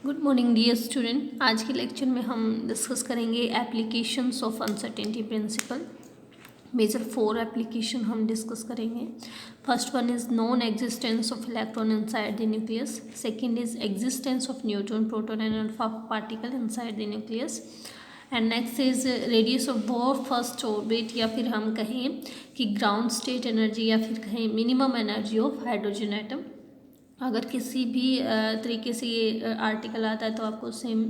Good morning dear student. आज के lecture में हम डिस्कस करेंगे applications of uncertainty principle. Major 4 application हम डिस्कस करेंगे। First one is non existence of electron inside the nucleus. Second is existence of neutron, proton and alpha particle inside the nucleus. And next is radius of Bohr first orbit, या फिर हम कहें कि ground state energy, या फिर कहें minimum energy of hydrogen atom. अगर किसी भी तरीके से ये आर्टिकल आता है तो आपको सेम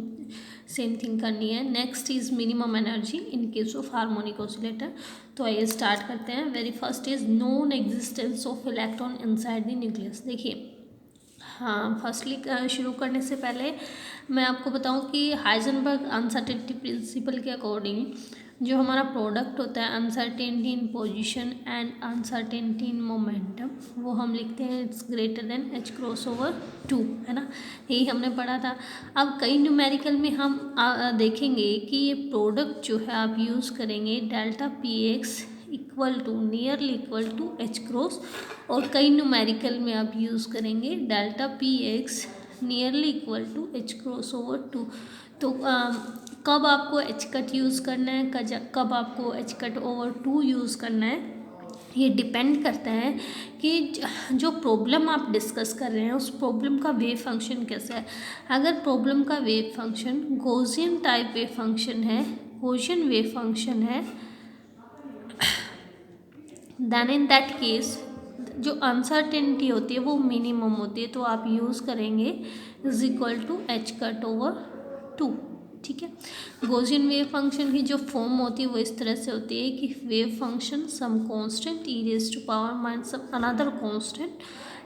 थिंग करनी है। Next is minimum energy in case of harmonic oscillator. तो आइए स्टार्ट करते हैं। Very first is non existence of electron inside the nucleus. देखिए, हाँ, फर्स्टली शुरू करने से पहले मैं आपको बताऊं कि हाइजेनबर्ग अनसर्टेनिटी प्रिंसिपल के अकॉर्डिंग जो हमारा प्रोडक्ट होता है uncertainty in position and uncertainty in momentum, वो हम लिखते हैं it's greater than h cross over 2, है ना। यही हमने पढ़ा था। अब कई न्यूमेरिकल में हम देखेंगे कि ये प्रोडक्ट जो है आप यूज़ करेंगे delta px equal to nearly equal to h cross, और कई न्यूमेरिकल में आप यूज़ करेंगे delta px nearly equal to h cross over 2। तो कब आपको h कट यूज़ करना है, कब आपको h कट ओवर 2 यूज़ करना है, ये डिपेंड करता है कि जो प्रॉब्लम आप डिस्कस कर रहे हैं उस प्रॉब्लम का वेव फंक्शन कैसा है। अगर प्रॉब्लम का wave function Gaussian type wave function है, गॉसियन वेव फंक्शन है, देन इन दैट केस जो अनसर्टेनिटी होती है वो मिनिमम होती है, तो आप यूज़ करेंगे is equal to h cut over 2। ठीक है। गॉसियन वेव फंक्शन की जो फॉर्म होती है वो इस तरह से होती है कि wave function some constant e raise to power minus some another constant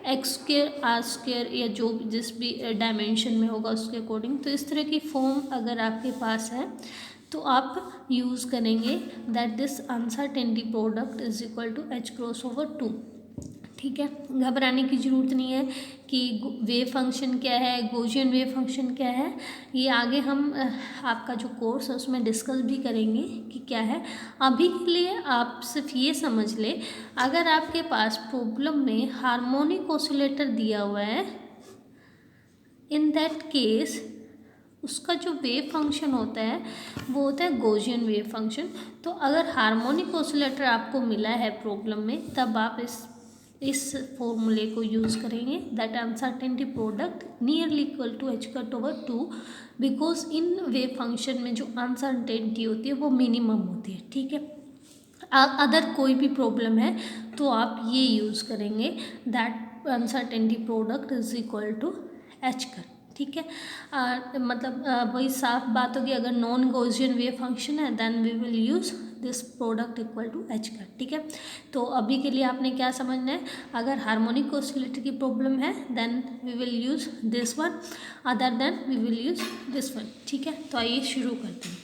X square R square, या जो जिस भी डायमेंशन में होगा उसके अकॉर्डिंग। तो इस तरह की फॉर्म अगर आपके पास है तो आप यूज़ करेंगे that this uncertainty product is equal to h cross over 2। ठीक है, घबराने की ज़रूरत नहीं है कि वेव फंक्शन क्या है, गॉसियन वेव फंक्शन क्या है, ये आगे हम आपका जो कोर्स है उसमें डिस्कस भी करेंगे कि क्या है। अभी के लिए आप सिर्फ ये समझ ले, अगर आपके पास प्रॉब्लम में हार्मोनिक ऑसिलेटर दिया हुआ है, इन दैट केस उसका जो वेव फंक्शन होता है वो होता है गॉसियन वेव फंक्शन। तो अगर हार्मोनिक ऑसिलेटर आपको मिला है प्रॉब्लम में, तब आप इस फॉर्मूले को यूज़ करेंगे that uncertainty product nearly equal to h cut over 2, because in wave function में जो अनसर्टेनिटी होती है वो मिनिमम होती है। ठीक है। अदर कोई भी प्रॉब्लम है तो आप ये यूज़ करेंगे that uncertainty product is equal to h cut. ठीक है। मतलब वही साफ बात होगी, अगर नॉन गॉसियन वेव फंक्शन है then we will use this product equal to h cut. ठीक है। तो अभी के लिए आपने क्या समझना है, अगर हार्मोनिक ऑसिलेटर की प्रॉब्लम है then we will use this one, other than we will use this one. ठीक है। तो आइए शुरू करते हैं।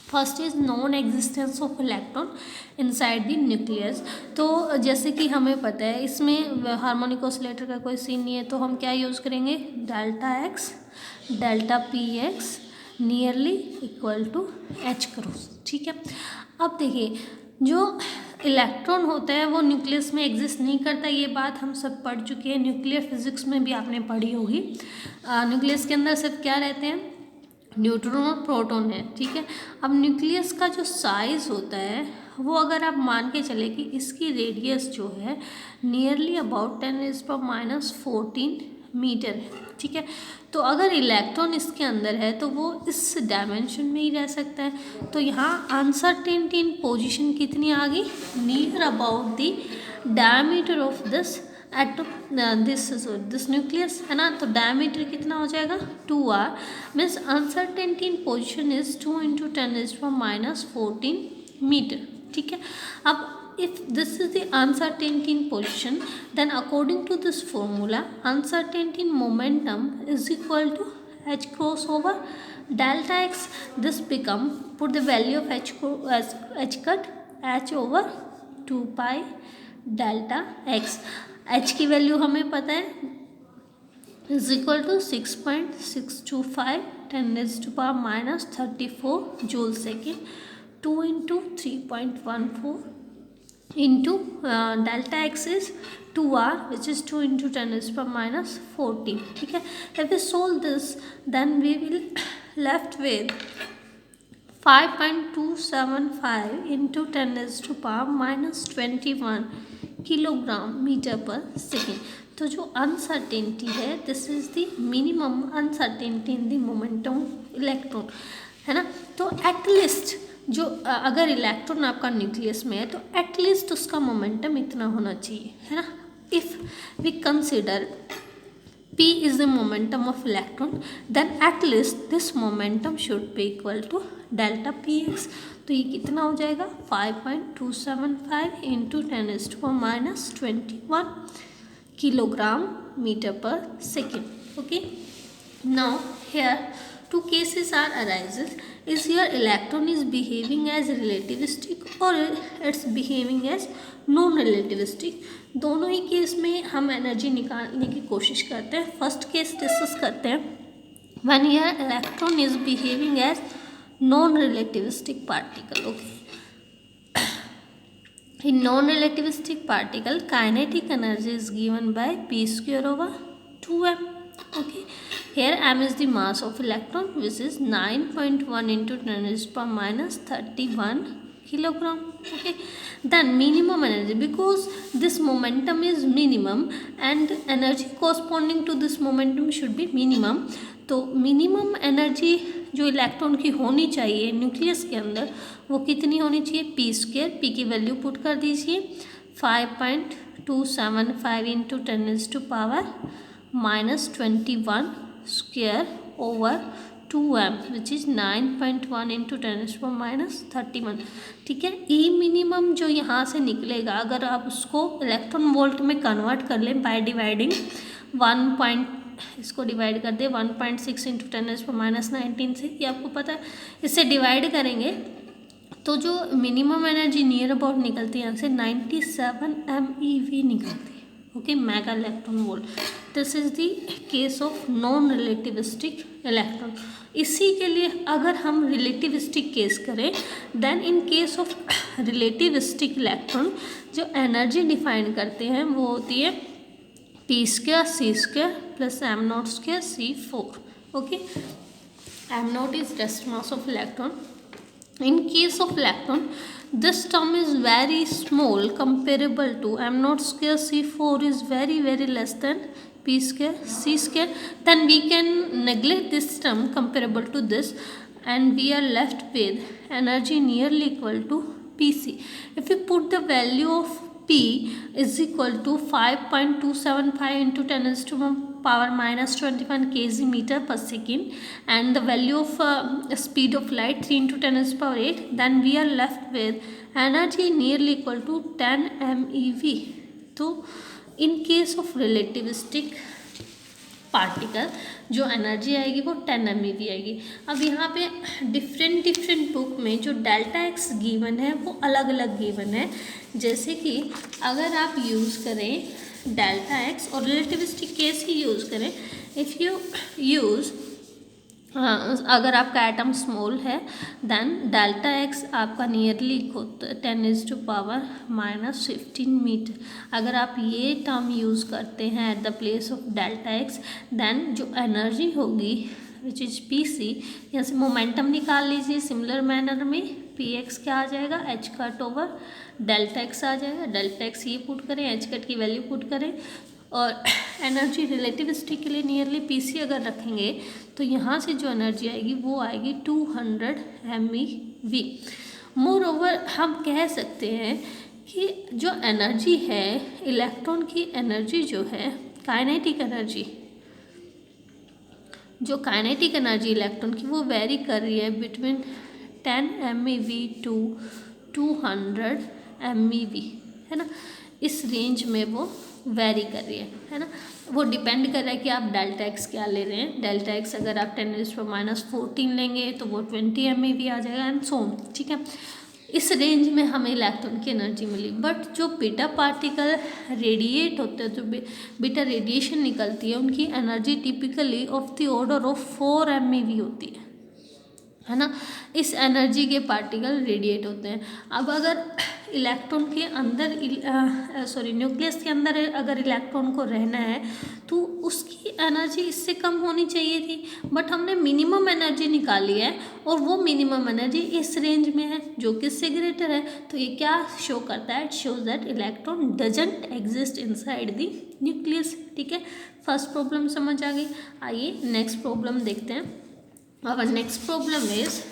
First is non existence of electron inside the nucleus. तो जैसे कि हमें पता है इसमें हार्मोनिक ऑसिलेटर का कोई सीन नहीं है, तो हम क्या यूज़ करेंगे delta x delta px nearly equal to h cross. ठीक है। अब देखिए, जो इलेक्ट्रॉन होता है वो न्यूक्लियस में एग्जिस्ट नहीं करता, ये बात हम सब पढ़ चुके हैं, न्यूक्लियर फिजिक्स में भी आपने पढ़ी होगी। न्यूक्लियस के अंदर सिर्फ क्या रहते हैं, न्यूट्रॉन और प्रोटॉन है। ठीक है। अब न्यूक्लियस का जो साइज़ होता है वो अगर आप मान के चले कि इसकी रेडियस जो है नियरली अबाउट 10⁻⁴ मीटर है। ठीक है। तो अगर इलेक्ट्रॉन इसके अंदर है तो वो इस डायमेंशन में ही रह सकता है। तो यहाँ अनसर्टेनिटी इन पोजीशन कितनी आ गई, near about the diameter of this atom, this nucleus, है ना। तो डायमीटर कितना हो जाएगा 2r, means uncertainty in position is 2 × 10⁻⁴ metre. ठीक है। अब if this is the uncertainty in position, then according to this formula uncertainty in momentum is equal to h cross over delta x. This become, put the value of h cut h over 2 pi delta x. h की value हमें पता है is equal to 6.625 10⁻⁻34 joule second, 2 × 3.14 into delta x is 2r which is 2 into 10 is power minus 14. ठीक है, if we solve this then we will left with 5.275 into 10 is to power minus 21 kilogram metre per second. तो जो uncertainty है this is the minimum uncertainty in the momentum electron, है ना. तो at least जो अगर इलेक्ट्रॉन आपका न्यूक्लियस में है तो एटलीस्ट उसका मोमेंटम इतना होना चाहिए, है ना. If we consider P is the momentum of electron, then at least this momentum should be equal to delta px. तो ये कितना हो जाएगा 5.275 into 10 is to power minus 21 kilogram meter per second. Okay. Now here two cases are arises. Is your electron is behaving as relativistic or it's behaving as non relativistic. दोनों ही case में हम energy निकालने की कोशिश करते हैं. First case discuss करते हैं. When your electron is behaving as non relativistic particle. Okay, in non relativistic particle kinetic energy is given by p²/2m. Okay, here m is the mass of electron which is 9.1 into 10 is power minus 31 kilogram. Okay, then minimum energy, because this momentum is minimum and energy corresponding to this momentum should be minimum. तो minimum energy जो electron की होनी चाहिए nucleus के अंदर वो कितनी होनी चाहिए p². p की वैल्यू पुट कर दीजिए 5.275 into 10 is to power minus 21 square over 2m which is 9.1 into 10 is power minus 31. ठीक है, ई मिनिमम जो यहाँ से निकलेगा अगर आप उसको इलेक्ट्रॉन वोल्ट में कन्वर्ट कर लें बाय डिवाइडिंग 1. इसको डिवाइड कर दे 1.6 इंटू 10 इज पावर माइनस 19 से. ये आपको पता है, इससे डिवाइड करेंगे तो जो मिनिमम एनर्जी नियर अबाउट निकलती है यहाँ से 97 MeV निकलती है. Okay, mega electron volt. This is the case of non relativistic electron. इसी के लिए अगर हम रिलेटिविस्टिक केस करें then in case of relativistic electron जो एनर्जी डिफाइन करते हैं वो होती है p² c² plus m0² c4. okay, m0 is rest mass of electron. In case of electron this term is very small comparable to m0² c4 is very less than p² c². then we can neglect this term comparable to this and we are left with energy nearly equal to pc. if we put the value of P is equal to 5.275 into 10 is to power minus 21 kg meter per second and the value of speed of light 3 into 10 is power 8, then we are left with energy nearly equal to 10 MeV. तो in case of relativistic particle जो energy आएगी वो 10 MeV आएगी. अब यहाँ पे different book में जो डेल्टा एक्स गिवन है वो अलग अलग गिवन है. जैसे कि अगर आप यूज़ करें डेल्टा एक्स और रिलेटिविस्टिक केस ही यूज़ करें, इफ़ यू यूज़ अगर आपका एटम स्मॉल है देन डेल्टा एक्स आपका nearly 10 is to power minus 15 metre. अगर आप ये टर्म यूज़ करते हैं at the place of delta X then जो एनर्जी होगी विच इज पी सी, यहाँ से मोमेंटम निकाल लीजिए सिमिलर मैनर में. पी एक्स क्या आ जाएगा H cut over delta X आ जाएगा. डेल्टा एक्स ये पुट करें, एच कट की वैल्यू पुट करें और एनर्जी रिलेटिविस्टिक के लिए नियरली पीसी अगर रखेंगे तो यहाँ से जो एनर्जी आएगी वो आएगी 200 MeV. मोर ओवर हम कह सकते हैं कि जो एनर्जी है इलेक्ट्रॉन की एनर्जी जो है काइनेटिक एनर्जी, जो काइनेटिक एनर्जी इलेक्ट्रॉन की वो वेरी कर रही है बिटवीन 10 MeV टू 200 MeV, है ना. इस रेंज में वो वेरी कर रही है ना. वो डिपेंड कर रहा है कि आप डेल्टा एक्स क्या ले रहे हैं. डेल्टा एक्स अगर आप 10⁻⁻14 लेंगे तो वो 20 MeV आ जाएगा एंड सो ऑन. ठीक है, इस रेंज में हमें इलेक्ट्रॉन की एनर्जी मिली. बट जो बीटा पार्टिकल रेडिएट होते हैं, जो बीटा रेडिएशन निकलती है, उनकी energy typically of the order of 4 MeV होती है ना. इस एनर्जी के पार्टिकल रेडिएट होते हैं. अब अगर इलेक्ट्रॉन के अंदर न्यूक्लियस के अंदर अगर इलेक्ट्रॉन को रहना है तो उसकी एनर्जी इससे कम होनी चाहिए थी, बट हमने मिनिमम एनर्जी निकाली है और वो मिनिमम एनर्जी इस रेंज में है जो कि इससे ग्रेटर है। तो ये क्या शो करता है? It shows that electron doesn't exist inside the nucleus. ठीक है, फर्स्ट प्रॉब्लम समझ आ गई। आइए नेक्स्ट प्रॉब्लम देखते हैं। Our next problem is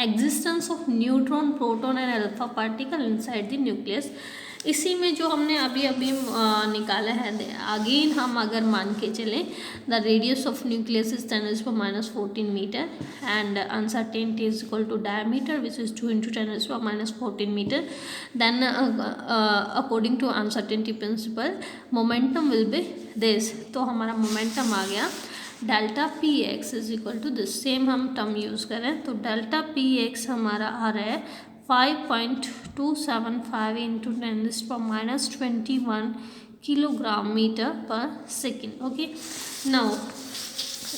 existence of neutron, proton and alpha particle inside the nucleus. इसी में जो हमने अभी निकाला है, अगेन हम अगर मान के चलें the radius of nucleus is 10⁻14 metre and uncertainty is equal to diameter which is 2 × 10⁻14 metre, then according to uncertainty principle momentum will be this. तो हमारा मोमेंटम आ गया delta P X is equal to this. Same हम term use करें तो डेल्टा P x हमारा आ रहा है 5.275 into 10⁻21 kilogram metre per second. Okay, now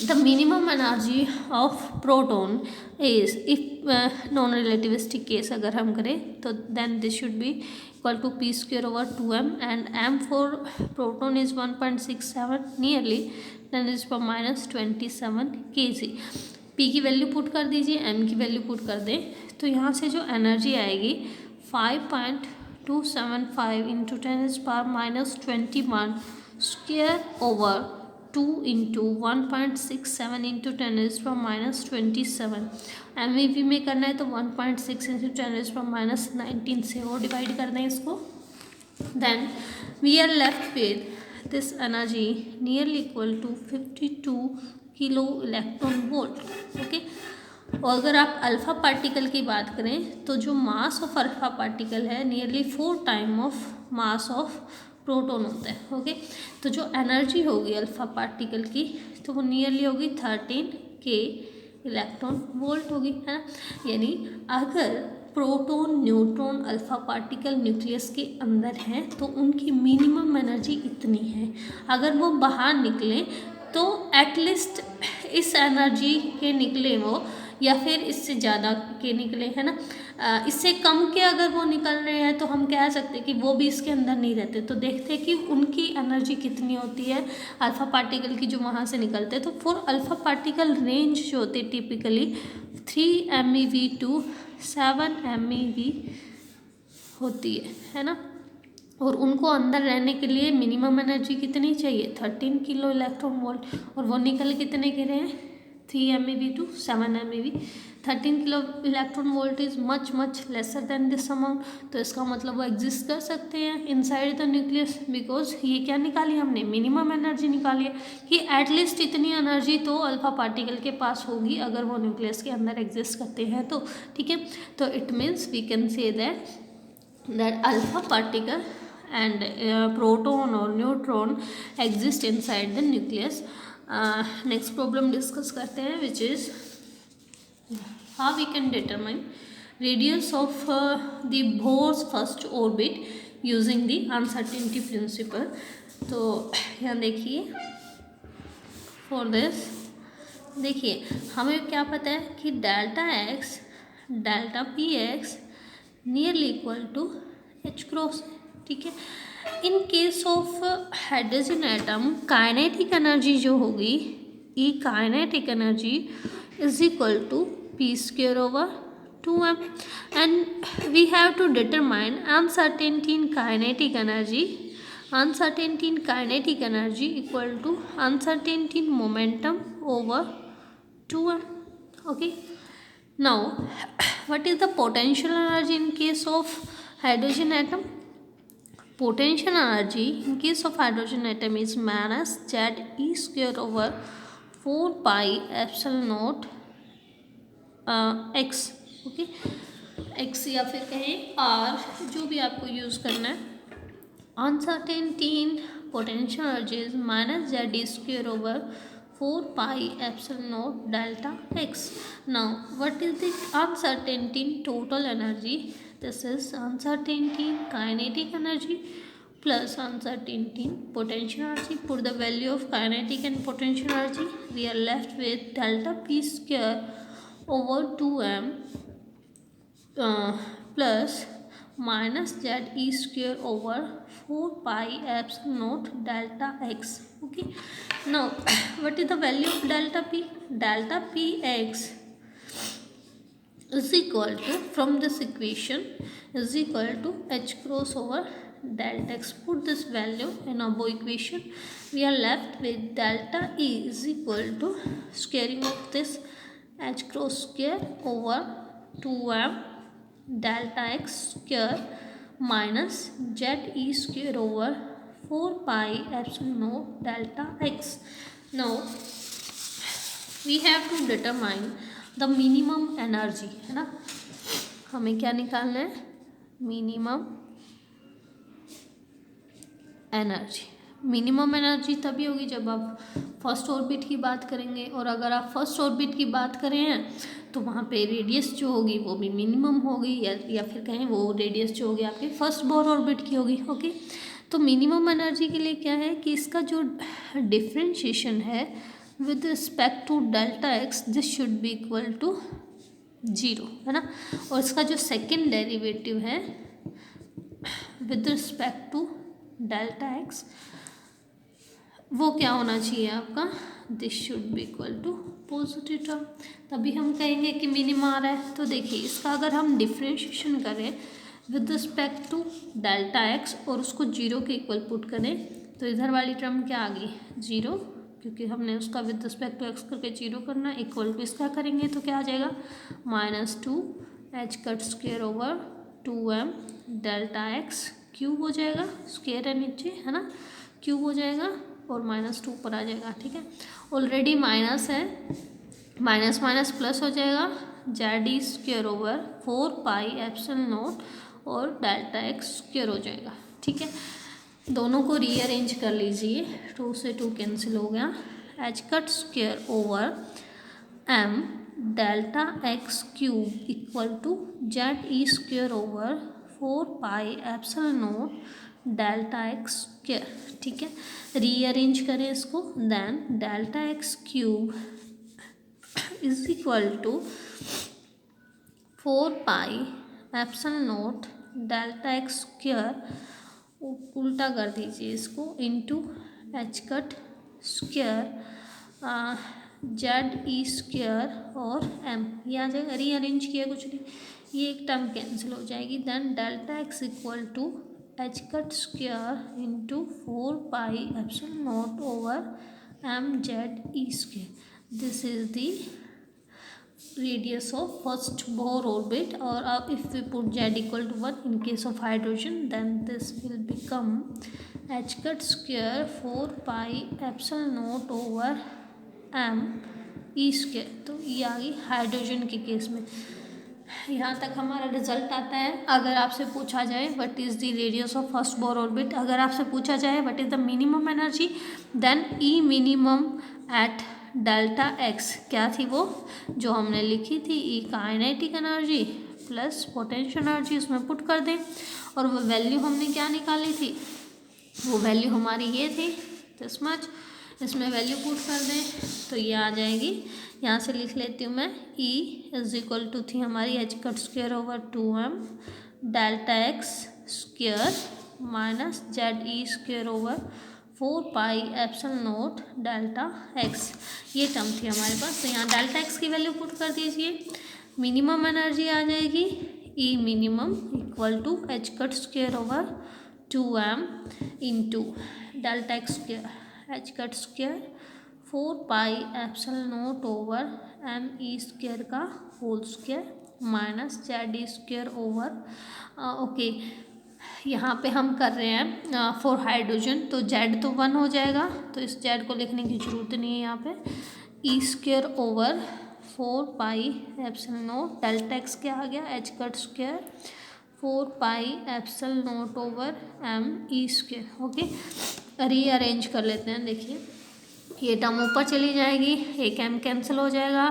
the minimum energy of proton is, if non relativistic case अगर हम करें तो then this should be equal to p²/2m and m for proton is 1.67 nearly 10⁻27 kg। p की value put कर दीजिए, m की value put कर दें तो यहाँ से जो एनर्जी आएगी 5.275 into 10⁻21 square over 2 into 1.67 into 10⁻27। MeV में करना है तो 1.6 इंटू 10⁻19 से वो डिवाइड कर दें इसको। Then we are left with this energy nearly equal to 52 kilo electron volt. Okay, और अगर आप अल्फ़ा पार्टिकल की बात करें तो जो मास ऑफ अल्फ़ा पार्टिकल है nearly 4 time of mass of proton होता है। ओके, तो जो एनर्जी होगी अल्फ़ा पार्टिकल की तो वो नियरली होगी 13 के इलेक्ट्रॉन वोल्ट होगी, है ना। यानी अगर proton, neutron, alpha particle nucleus के अंदर हैं तो उनकी मिनिमम एनर्जी इतनी है। अगर वो बाहर निकलें तो एटलीस्ट इस एनर्जी के निकले वो, या फिर इससे ज़्यादा के निकले, है ना। इससे कम के अगर वो निकल रहे हैं तो हम कह सकते हैं कि वो भी इसके अंदर नहीं रहते। तो देखते हैं कि उनकी एनर्जी कितनी होती है अल्फ़ा पार्टिकल की जो वहाँ से निकलते हैं। तो फॉर अल्फ़ा पार्टिकल रेंज जो होती है टिपिकली 3 MeV to 7 MeV होती है ना। और उनको अंदर रहने के लिए मिनिमम एनर्जी कितनी चाहिए? 13 किलो इलेक्ट्रॉन वोल्ट, और वो निकल कितने के रहे हैं? 3 MeV to 7 MeV। 13 kilo electron volt is much lesser than this amount. तो इसका मतलब वो एग्जिस्ट कर सकते हैं इनसाइड द न्यूक्लियस, बिकॉज ये क्या निकाली हमने? मिनिमम एनर्जी निकाली है कि एटलीस्ट इतनी एनर्जी तो अल्फा पार्टिकल के पास होगी अगर वो न्यूक्लियस के अंदर एग्जिस्ट करते हैं तो। ठीक है, तो it means we can say that alpha particle and proton or neutron exist inside the nucleus. Next problem discuss करते हैं which is how we can determine radius of the Bohr's first orbit using the uncertainty principle. तो यहाँ देखिए for this देखिए हमें क्या पता है कि delta P X nearly equal to H cross. ठीक है, in case of hydrogen atom kinetic energy जो होगी E kinetic energy is equal to p²/2m and we have to determine uncertainty in kinetic energy. Uncertainty in kinetic energy equal to uncertainty in momentum over 2m। Okay, now what is the potential energy in case of hydrogen atom? Potential energy in case of hydrogen atom is minus ZE²/4 pi epsilon naught x। Okay, x या फिर कहें r, जो भी आपको use करना है। Uncertainty in potential energy is minus ZE²/4 pi epsilon naught delta x। Now what is the uncertainty in total energy? This is uncertainty in kinetic energy plus uncertainty in potential energy. Put the value of kinetic and potential energy. We are left with delta p² over 2m plus minus Z E square over 4 pi epsilon naught delta x. Okay, now what is the value of delta p? Delta px is equal to, from this equation, is equal to h cross over delta x. Put this value in above equation. We are left with delta e is equal to squaring of this h cross square over 2m delta x square minus z e square over 4 pi epsilon naught delta x. Now we have to determine the minimum energy, है ना. हमें क्या निकालना है? Minimum energy. Minimum energy तभी होगी जब आप फर्स्ट ऑर्बिट की बात करेंगे, और अगर आप फर्स्ट ऑर्बिट की बात करें हैं तो वहाँ पे रेडियस जो होगी वो भी मिनिमम होगी, या फिर कहें वो रेडियस जो होगी आपके फर्स्ट बोर ऑर्बिट की होगी. ओके, तो मिनिमम एनर्जी के लिए क्या है कि इसका जो डिफ्रेंशिएशन है with respect to delta X, this should be equal to 0, है ना. और इसका जो सेकेंड डेरिवेटिव है with respect to delta X, वो क्या होना चाहिए आपका? This should be equal to positive term. तभी हम कहेंगे कि मिनिमम आ रहा है. तो देखिए, इसका अगर हम डिफ्रेंशिएशन करें with respect to delta X और उसको 0 के इक्वल पुट करें, तो इधर वाली टर्म क्या आ गई? 0, क्योंकि हमने उसका विद रिस्पेक्ट टू एक्स करके 0 करना. इक्वल टू इसका करेंगे तो क्या आ जाएगा? -2 h cut square over 2m delta X cube हो जाएगा. स्क्वेयर है नीचे, है ना, क्यूब हो जाएगा और -2 ऊपर आ जाएगा. ठीक है, ऑलरेडी माइनस है, माइनस माइनस प्लस हो जाएगा. Z E square over 4 pi epsilon naught और डेल्टा एक्स स्क्वेयर हो जाएगा. ठीक है, दोनों को रीअरेंज कर लीजिए. 2 से 2 कैंसिल हो गया. H cut square over M delta X cube equal to Z E square over 4 pi epsilon naught delta X square. ठीक है, रीअरेंज करें इसको. Then delta X cube is equal to 4 pi epsilon naught delta X square, उल्टा कर दीजिए इसको, into H cut square Z E square और M. ये आ जाएगा. रीअरेंज किया कुछ नहीं, ये एक टर्म कैंसिल हो जाएगी. Then delta X equal to H cut square into 4 pi epsilon naught over M Z E square. This is the radius of first Bohr orbit. or if we put z equal to 1 in case of hydrogen, then this will become h cut square 4 pi epsilon naught over m e square. तो ये आ गई hydrogen के case में. यहाँ तक हमारा result आता है. अगर आपसे पूछा जाए what is the radius of first Bohr orbit, अगर आपसे पूछा जाए what is the minimum energy, then E minimum at delta X क्या थी वो जो हमने लिखी थी, E kinetic energy plus potential energy, उसमें पुट कर दें. और वो वैल्यू हमने क्या निकाली थी? वो वैल्यू हमारी ये थी, दिस मच. इसमें वैल्यू पुट कर दें तो ये आ जाएगी. यहाँ से लिख लेती हूँ मैं. ई इज इक्वल टू थी हमारी H cut square over 2m delta X square minus Z E square over 4 pi epsilon naught delta X. ये टर्म थी हमारे पास. तो यहाँ डेल्टा एक्स की वैल्यू पुट कर दीजिए. मिनिमम एनर्जी आ जाएगी E minimum equal to H cut square over 2m into delta X square H cut square 4 pi epsilon naught over M E square का whole square minus Z E square over. Okay, यहाँ पे हम कर रहे हैं for hydrogen, तो Z तो 1 हो जाएगा, तो इस जेड को लिखने की ज़रूरत नहीं है. यहाँ पे E square over 4 pi epsilon naught delta X क्या आ गया? H cut square 4 pi epsilon naught over M E square. Okay, rearrange कर लेते हैं. देखिए, ये टर्म ऊपर चली जाएगी, एक m कैंसिल हो जाएगा,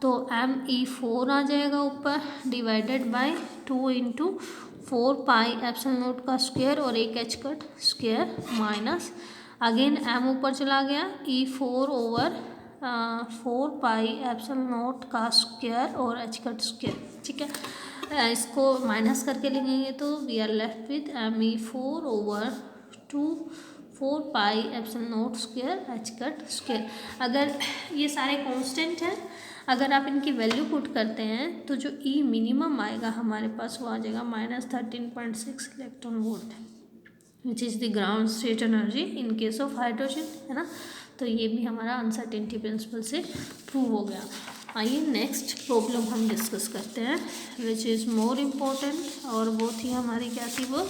तो एम ई 4 आ जाएगा ऊपर, divided by 2 into 4 pi epsilon naught का स्क्वेयर और एक H cut square minus again m ऊपर चला गया, E 4 over 4 pi epsilon naught का स्क्वेयर और एच कट स्क्वेयर. ठीक है, इसको माइनस करके लिखेंगे तो we are left with me4/2 pi epsilon naught square H cut square. अगर ये सारे कांस्टेंट हैं, अगर आप इनकी वैल्यू पुट करते हैं तो जो ई मिनिमम आएगा हमारे पास वो आ जाएगा -13.6 electron volt, which is the ground state energy in case of hydrogen, है ना। तो ये भी हमारा अनसर्टेनिटी प्रिंसिपल से प्रूव हो गया। आइए नेक्स्ट प्रॉब्लम हम डिस्कस करते हैं विच इज़ मोर इम्पोर्टेंट, और वो थी हमारी क्या थी वो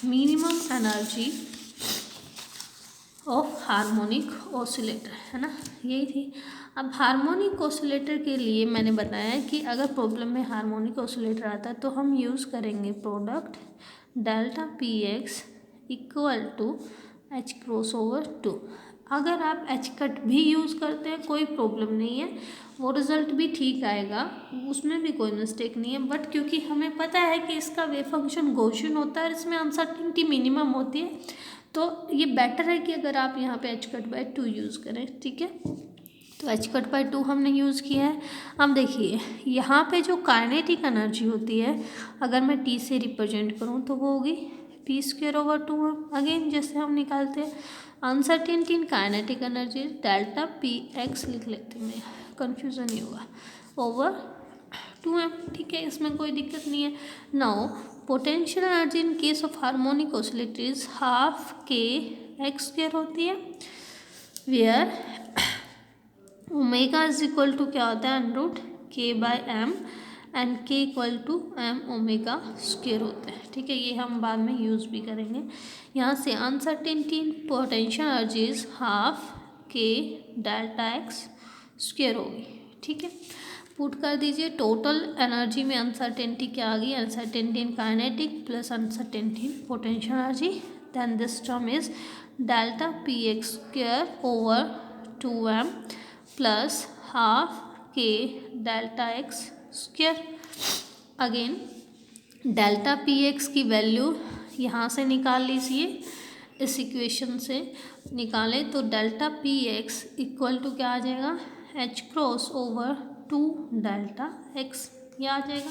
minimum energy of harmonic oscillator, है ना, यही थी। अब हार्मोनिक ऑसिलेटर के लिए मैंने बताया कि अगर प्रॉब्लम में हार्मोनिक ऑसिलेटर आता है तो हम यूज़ करेंगे product delta P x equal to H cross over 2। अगर आप एच कट भी यूज़ करते हैं कोई प्रॉब्लम नहीं है, वो रिज़ल्ट भी ठीक आएगा, उसमें भी कोई मिस्टेक नहीं है। बट क्योंकि हमें पता है कि इसका वेव फंक्शन गॉसियन होता है, इसमें अनसर्टेनिटी मिनिमम होती है, तो ये बेटर है कि अगर आप यहाँ पे एच कट बाय 2 यूज़ करें, ठीक है। तो एच कट बाय 2 हमने यूज़ किया है। अब देखिए यहाँ पे जो काइनेटिक एनर्जी होती है, अगर मैं टी से रिप्रेजेंट करूँ तो वो होगी p²/2। अगेन जैसे हम निकालते हैं uncertainty in kinetic energy delta P x लिख लेते हैं, कन्फ्यूज़न नहीं होगा, ओवर 2m, ठीक है, इसमें कोई दिक्कत नहीं है। Now potential energy in case of harmonic oscillator is half K x² होती है, where omega is equal to क्या होता है √k/m and k equal to m omega square होता है, ठीक है। ये हम बाद में यूज़ भी करेंगे। यहाँ से uncertainty in potential energy is half k delta x square होगी, ठीक है। पुट कर दीजिए टोटल एनर्जी में अनसर्टेनिटी क्या आ गई, uncertainty in kinetic plus uncertainty in potential energy, then this term is delta P X square over 2m plus half k delta x square. Again delta P X की value यहाँ से निकाल लीजिए, इस इक्वेशन से निकालें तो डेल्टा पी एक्स इक्वल टू क्या आ जाएगा H cross over 2 delta X, ये आ जाएगा।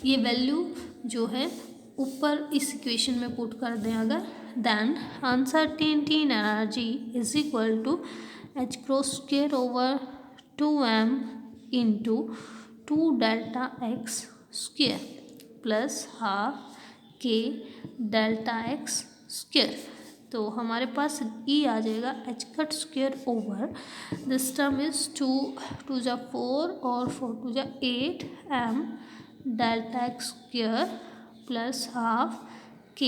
ये वैल्यू जो है ऊपर इस इक्वेशन में पुट कर दें अगर, then uncertainty in energy is equal to H cross square over 2m into 2 delta x square plus half K delta x square. तो हमारे पास ई आ जाएगा H cut square over this term is 2 × 4 और 4 × 8 m delta x square plus half k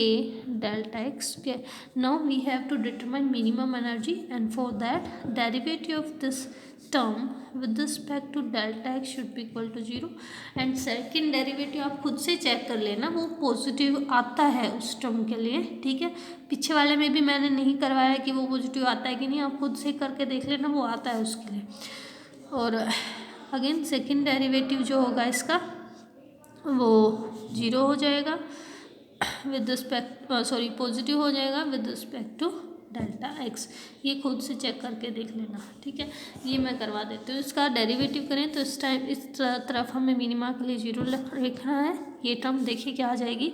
delta x square. Now we have to determine minimum energy, and for that derivative of this term with respect to delta x should be equal to 0, and second derivative आप खुद से check कर लेना वो positive आता है उस term के लिए, ठीक है। पीछे वाले में भी मैंने नहीं करवाया कि वो पॉजिटिव आता है कि नहीं, आप खुद से करके देख लेना वो आता है उसके लिए। और अगेन सेकेंड डेरिवेटिव जो होगा इसका वो 0 हो जाएगा विद रिस्पेक्ट पॉजिटिव हो जाएगा with respect to delta X. ये खुद से चेक करके देख लेना, ठीक है। ये मैं करवा देती हूँ। इसका डेरिवेटिव करें तो इस टाइम इस तरफ हमें मिनिमा के लिए 0 लिखना है। ये टर्म देखिए क्या आ जाएगी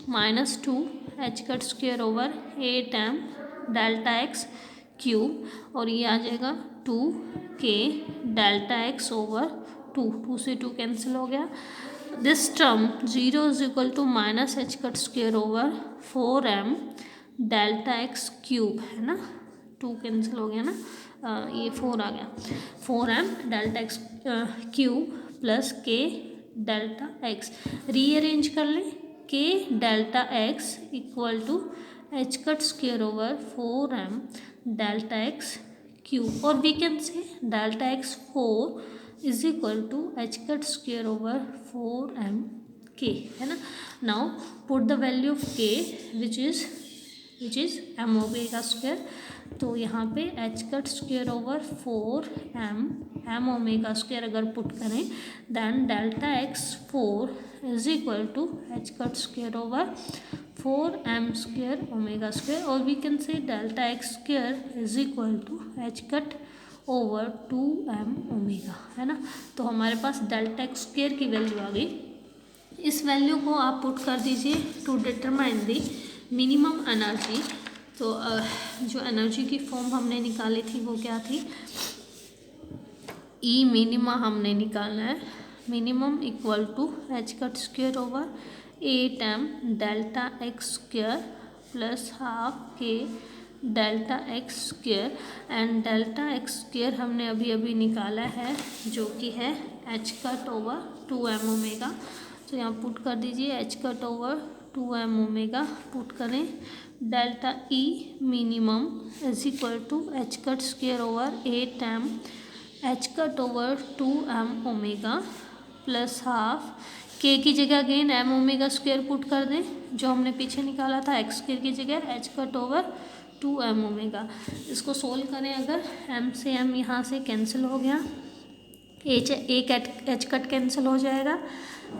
-2 H cut square over 8m delta X cube, और ये आ जाएगा 2k डेल्टा एक्स ओवर 2 से 2 कैंसिल हो गया। This term 0 is equal to minus H cut square over 4m delta X cube, है ना, 2 कैंसिल हो गया ना, ये 4 आ गया, 4m delta X cube plus k delta X. Rearrange कर लें k delta X equal to H cut square over 4m delta X cube, और we can say delta X 4 is equal to H cut square over 4m k, है ना। Now put the value of k which is m omega square, तो यहाँ पे H cut square over 4m omega square अगर put करें then delta X 4 is equal to H cut square over 4m square omega square, और we can say delta x square is equal to H cut over 2m omega, है ना। तो हमारे पास डेल्टा x स्क्वायर की वैल्यू आ गई इस वैल्यू को आप पुट कर दीजिए to determine the minimum energy. तो जो एनर्जी की फॉर्म हमने निकाली थी वो क्या थी, ई मिनिमा हमने निकाला है, minimum equal to H cut square over 8m delta X square plus half K delta X square, and delta X square हमने अभी अभी निकाला है जो कि है H cut over 2m omega. तो यहाँ पुट कर दीजिए H cut over 2m omega, put करें delta E minimum is equal to H cut square over 8m H cut over 2m omega plus half के की जगह again m omega square put कर दें, जो हमने पीछे निकाला था एक्स स्क्वेयर की जगह H cut over 2m omega. इसको सोल्व करें अगर m से m यहाँ से कैंसिल हो गया, एक एच कट कैंसिल हो जाएगा,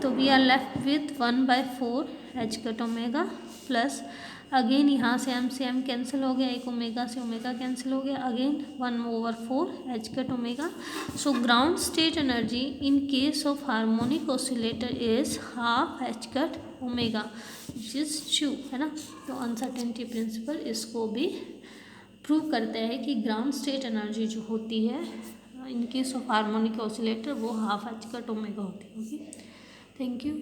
तो we are left with 1/4 H cut omega plus again यहाँ से m कैंसिल हो गया, एक ओमेगा से ओमेगा कैंसिल हो गया, again 1/4 H cut omega. So ground state energy in case of harmonic oscillator is half H cut omega which is true, है ना। तो अनसर्टेनिटी प्रिंसिपल इसको भी प्रूव करता है कि ग्राउंड स्टेट एनर्जी जो होती है in case of harmonic oscillator वो हाफ एच कट ओमेगा होती है। Okay, thank you.